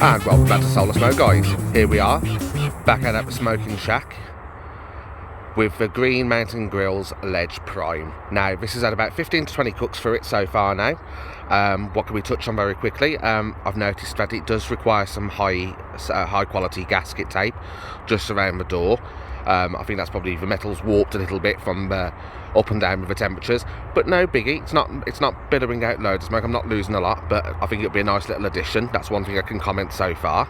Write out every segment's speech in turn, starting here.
And welcome back to Solar Smoke, guys. Here we are, back out at the smoking shack with the Green Mountain Grills Ledge Prime. Now, this has had about 15 to 20 cooks through it so far now. What can we touch on very quickly? I've noticed that it does require some high quality gasket tape just around the door. I think that's probably the metal's warped a little bit from up and down with the temperatures, but no biggie. It's not billowing out loads of smoke. I'm not losing a lot, but I think it'll be a nice little addition. That's one thing I can comment so far.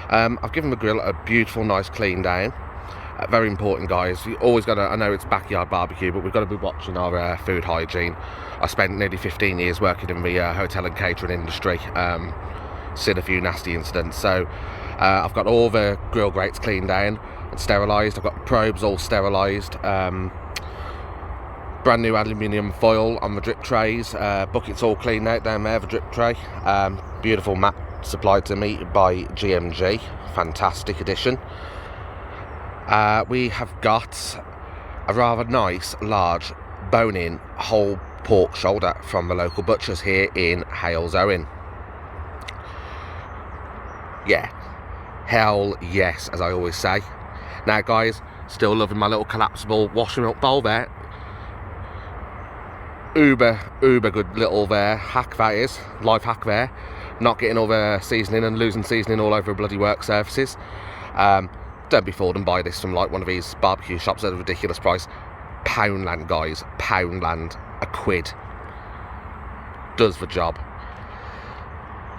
I've given the grill a beautiful, nice clean down. Very important, guys. You always got to, I know it's backyard barbecue, but we've got to be watching our food hygiene. I spent nearly 15 years working in the hotel and catering industry. Seen a few nasty incidents, so I've got all the grill grates cleaned down and sterilised. I've got the probes all sterilised. Brand new aluminium foil on the drip trays. Buckets all cleaned out down there, the drip tray. Beautiful mat supplied to me by GMG. Fantastic addition. We have got a rather nice, large, bone-in whole pork shoulder from the local butchers here in Hales Owen. Yeah, hell yes, as I always say. Now, guys, still loving my little collapsible washing milk bowl there. Uber good little hack that is, life hack there. Not getting all the seasoning and losing seasoning all over bloody work surfaces. Don't be fooled and buy this from like one of these barbecue shops at a ridiculous price. Poundland, guys, Poundland, £1. Does the job.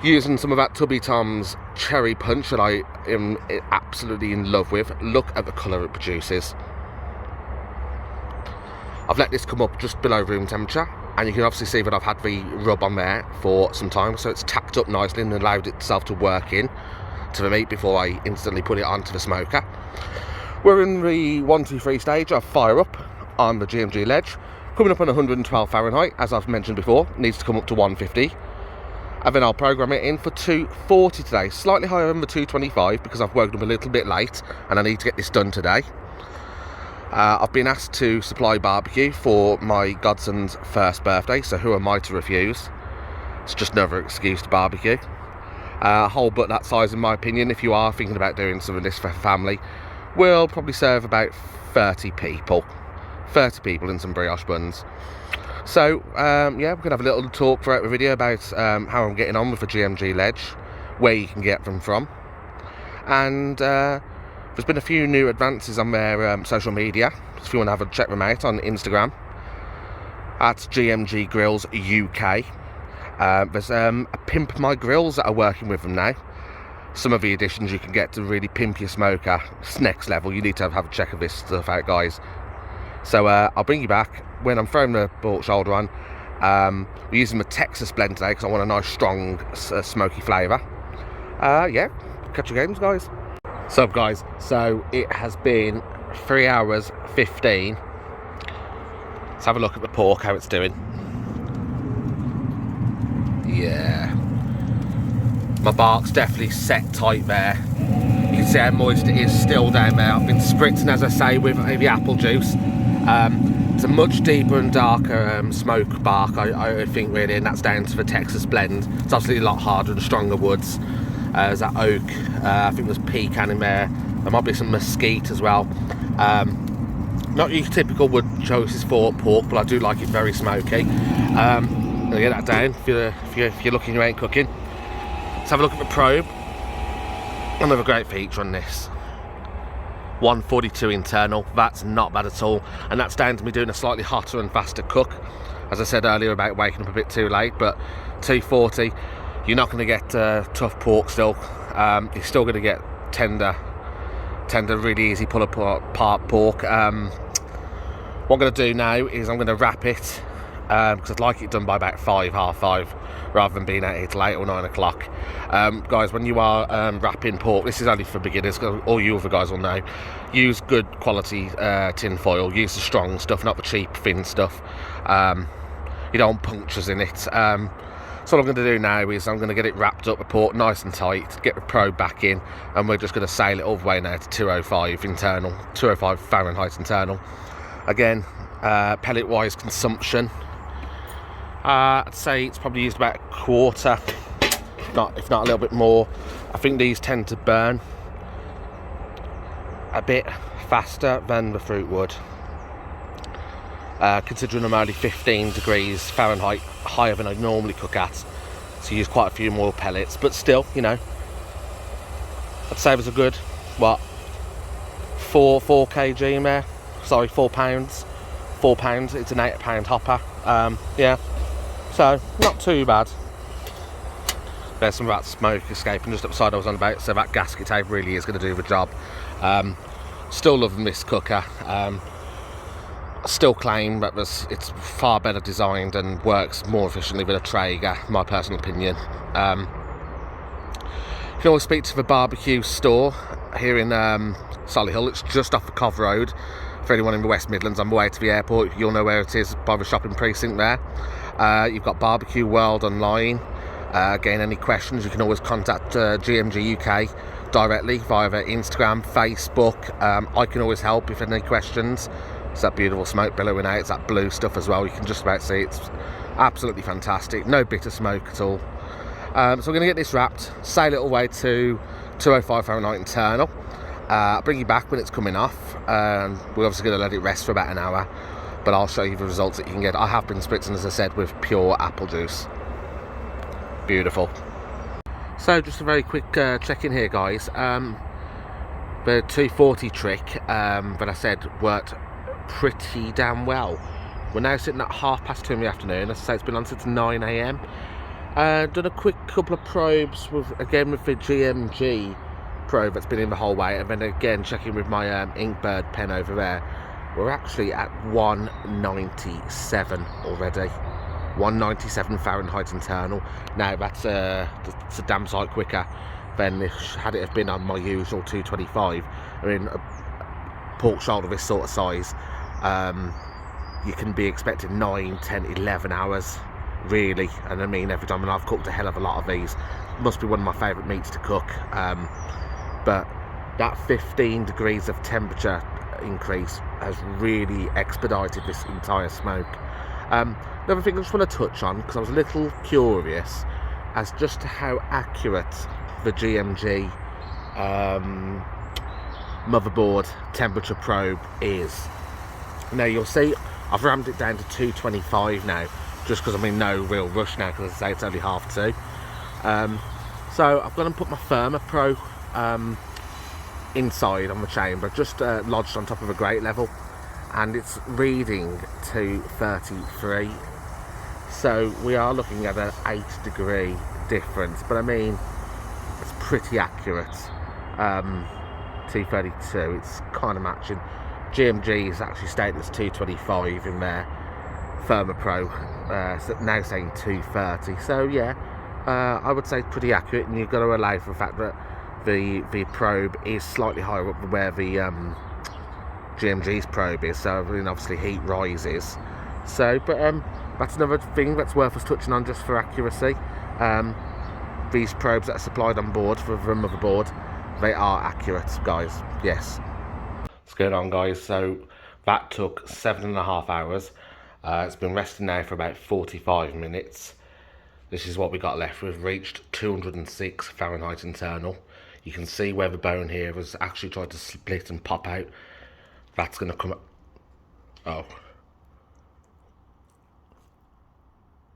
Using some of that Tubby Tom's cherry punch that I am absolutely in love with. Look at the colour it produces. I've let this come up just below room temperature, and you can obviously see that I've had the rub on there for some time, so it's tacked up nicely and allowed itself to work in to the meat before I instantly put it onto the smoker. We're in the 1, 2, 3 stage of fire up on the GMG ledge, coming up on 112 Fahrenheit, as I've mentioned before. Needs to come up to 150, and then I'll program it in for 240 today, slightly higher than the 225 because I've woken up a little bit late and I need to get this done today. I've been asked to supply barbecue for my godson's first birthday, so who am I to refuse? It's just another excuse to barbecue. A whole butt that size, in my opinion, if you are thinking about doing some of this for a family, will probably serve about 30 people. 30 people in some brioche buns. So, yeah, we're going to have a little talk throughout the video about how I'm getting on with the GMG ledge, where you can get them from, and there's been a few new advances on their social media, so if you want to have a check them out on Instagram, at GMG Grills UK. There's a Pimp My Grills that are working with them now. Some of the additions you can get to really pimp your smoker. It's next level. You need to have a check of this stuff out, guys. So I'll bring you back when I'm throwing the pork shoulder on. We're using the Texas blend today because I want a nice strong smoky flavour. Yeah, catch your games, guys. So guys, so it has been 3 hours 15. Let's have a look at the pork, how it's doing. Yeah, my bark's definitely set tight there. You can see how moist it is still down there. I've been spritzing, as I say, with the apple juice. It's a much deeper and darker smoke bark, I think, really, and that's down to the Texas blend. It's obviously a lot harder and stronger woods. There's that oak, I think there's pecan in there. There might be some mesquite as well. Not your typical wood choices for pork, but I do like it very smoky. I'll get that down if you're looking, you ain't cooking. Let's have a look at the probe. Another great feature on this. 142 internal, that's not bad at all, and that's down to me doing a slightly hotter and faster cook. As I said earlier about waking up a bit too late, but 240, you're not going to get tough pork still. You're still going to get tender, really easy pull apart pork. What I'm going to do now is I'm going to wrap it, because I'd like it done by about 5, half 5, rather than being out here till 8 or 9 o'clock. Guys, when you are wrapping pork, this is only for beginners, all you other guys will know, use good quality tin foil, use the strong stuff, not the cheap thin stuff. You don't want punctures in it. So what I'm going to do now is I'm going to get it wrapped up, the pork nice and tight, get the probe back in, and we're just going to sail it all the way now to 205 internal, 205 Fahrenheit internal. Again, pellet wise consumption, I'd say it's probably used about a quarter, if not a little bit more. I think these tend to burn a bit faster than the fruit would. Considering I'm only 15 degrees Fahrenheit higher than I normally cook at, so use quite a few more pellets, but still, you know, I'd say there's a good, what, 4 kg in there, sorry, 4 pounds, it's an 8 pound hopper, yeah, so not too bad. There's some of that smoke escaping just upside I was on about, so that gasket tape really is going to do the job. Still loving this cooker. Still claim that it's far better designed and works more efficiently than a Traeger, my personal opinion. You can always speak to the barbecue store here in Solihull. It's just off the Cov Road. For anyone in the West Midlands on the way to the airport, you'll know where it is, by the shopping precinct there. You've got Barbecue World online. Again, any questions, you can always contact GMG UK directly via their Instagram, Facebook. I can always help if any questions. It's that beautiful smoke billowing out. It's that blue stuff as well. You can just about see it's absolutely fantastic. No bitter smoke at all. So we're going to get this wrapped, sail it all the way to 205 Fahrenheit internal. I'll bring you back when it's coming off. We're obviously going to let it rest for about an hour, but I'll show you the results that you can get. I have been spritzing, as I said, with pure apple juice. Beautiful. So just a very quick check-in here, guys. The 240 trick that I said worked pretty damn well. We're now sitting at 2:30 in the afternoon. As I say, it's been on since 9 AM. Done a quick couple of probes with the GMG probe that's been in the whole way, and then again checking with my Inkbird pen over there. We're actually at 197 already. 197 Fahrenheit internal. Now that's a damn sight quicker than had it have been on my usual 225. I mean, a pork shoulder this sort of size, you can be expecting 9, 10, 11 hours really. And I mean, every time, and I've cooked a hell of a lot of these. Must be one of my favourite meats to cook. But that 15 degrees of temperature increase has really expedited this entire smoke. Another thing I just want to touch on, because I was a little curious as just to how accurate the GMG motherboard temperature probe is. Now you'll see I've ramped it down to 225 now, just because I'm in no real rush now, because as I say, it's only 2:30. So I've gone and put my Thermopro inside on the chamber, just lodged on top of a grate level, and it's reading 233. So we are looking at an 8-degree difference, but I mean, it's pretty accurate. 232, it's kind of matching. GMG is actually stating it's 225 in their Thermopro, so now saying 230. So yeah, I would say pretty accurate, and you've got to allow for the fact that the probe is slightly higher up than where the GMG's probe is, so I mean, obviously heat rises. So, but that's another thing that's worth us touching on just for accuracy. These probes that are supplied on board for the motherboard, they are accurate, guys. Yes. What's going on, guys? So that took 7.5 hours. It's been resting now for about 45 minutes. This is what we got left. We've reached 206 Fahrenheit internal. You can see where the bone here has actually tried to split and pop out. That's going to come up. Oh.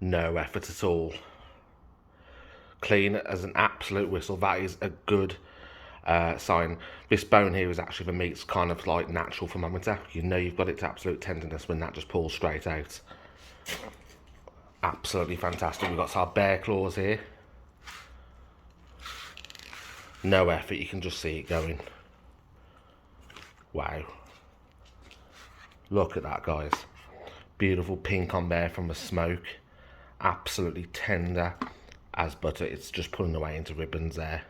No effort at all. Clean as an absolute whistle. That is a good sign. This bone here is actually the meat's kind of like natural thermometer. You know you've got its absolute tenderness when that just pulls straight out. Absolutely fantastic. We've got our bear claws here. No effort, you can just see it going. Wow. Look at that, guys. Beautiful pink on there from the smoke. Absolutely tender as butter. It's just pulling away into ribbons there.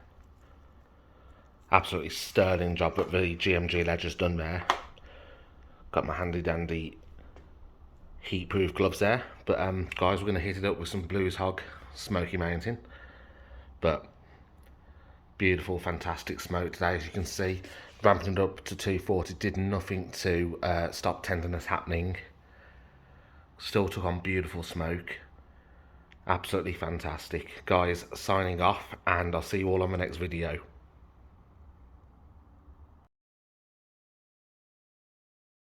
Absolutely sterling job that the GMG Ledger's done there. Got my handy dandy heat-proof gloves there. But guys, we're going to heat it up with some Blues Hog Smoky Mountain. But beautiful, fantastic smoke today, as you can see. Ramping it up to 240 did nothing to stop tenderness happening. Still took on beautiful smoke. Absolutely fantastic. Guys, signing off, and I'll see you all on the next video.